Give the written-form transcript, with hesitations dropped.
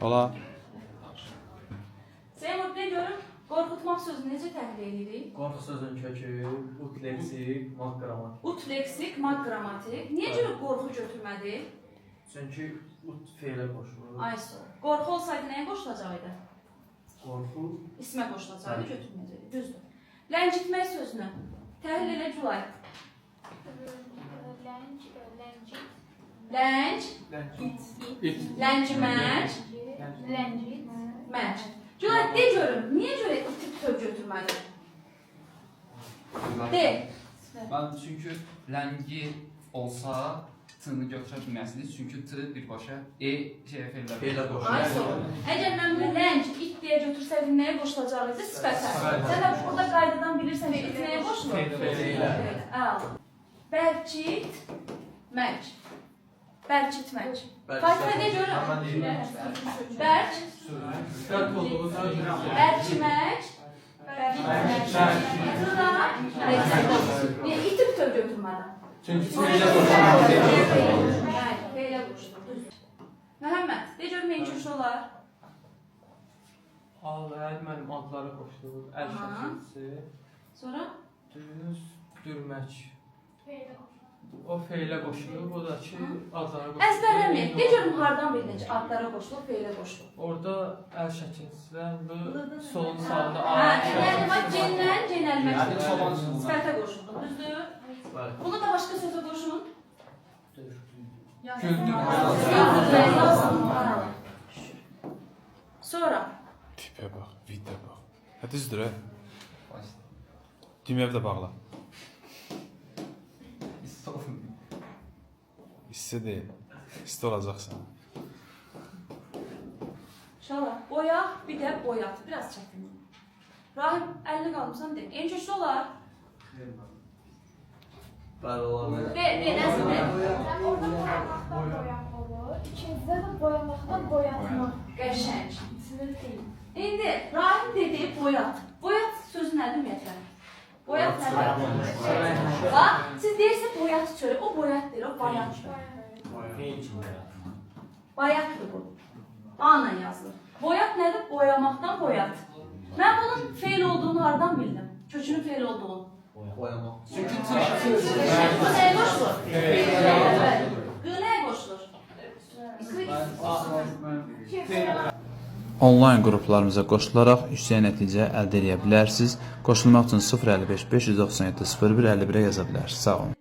Ola. Seymur, ne görüm? Qorxutmaq sözünü necə təhlil edirik? Qorxu sözün kökü, ut leksik, mat qrammatik. Ut leksik, mat qrammatik. Niyə görə qorxu götürmədi? Çünki ut feylə qoşulur. Ay sor. Qorxu olsaydı nəyə qoşulacaqdı? Qorxu İsmə qoşulacaqdı, götürməyəcəkdi. Düzdür. Ləncitmək sözünü təhlil elə Gülay. Lənc, ləncimək, mərc. Gülay, de görüm, niyə görə itib söz götürmədi? De. Ben çünkü ləngi olsa t-ni götürə bilməzsiniz. Çünki t birbaşa feylə qoşulur. Ay sor. Əgər mən bunu lənc, it deyə götürsəydim nəyə qoşulacaqdı? Sifətə. Sən də burada qaydadan bilirsən ki, it nəyə qoşulur? Feylə. Əla. Bərkit, mərc. Bərkitmək. Fatimə de görüm. Bərk, bərkimək, tıra, niyə itib söz götürmədən? Çünki Feylə qoşulur. Məhəmməd, de görüm neyin kökü olar? Al-əl mənim adları qoşulur. Əl şəkilsi, Sonra? düz, dürmək. O feylə qoşulur, bu da ki adları qoşulur. Əzbərləməyək, de görüm hardan bildin ki, adlara qoşulur, feylə qoşulur. Orada əl şəkilsindən bu solun sağında Yəni, bax, genlərin genəlmək çoban sözü. Sifətə qoşulur, düzdür? Bunu da başqa sözə qoşun. Sonra? Tipə bax, vidə bax. Hə düzdür hə? Düyməvi də bağla. Hissə deyil. Hissə olacaqsan. Şala, boyaq, bir də boyat. Biraz çətin. Rahim, əlini qalmışsan de. En köklü olar. Bəli olar. De, nəsin de? Orada boyamaqdan boyaq olur. İkincidə də boyamaqdan boyatmaq. Qəşəng. İndi Rahim dedi boyat. Boyat sözü nədir ümumiyyətlə? Boyat nədir? Bax, siz deyirsiniz boyat çörək. O boyatdır, o bayatdır. Bayatdır bu. A-la yazılır. Boyat nədir? Boyamaqdan boyat. Mən bunun feil olduğunu hardan bildim? Kökünün feil olduğunu. Boyamaq. Çünkü t Bu nəyə qoşulur? Q nəyə qoşulur? Onlayn qruplarımıza qoşularaq yüksək nəticə əldə edə bilərsiniz. Qoşulmaq üçün 055 597 01 51-ə yaza bilərsiniz. Sağ olun.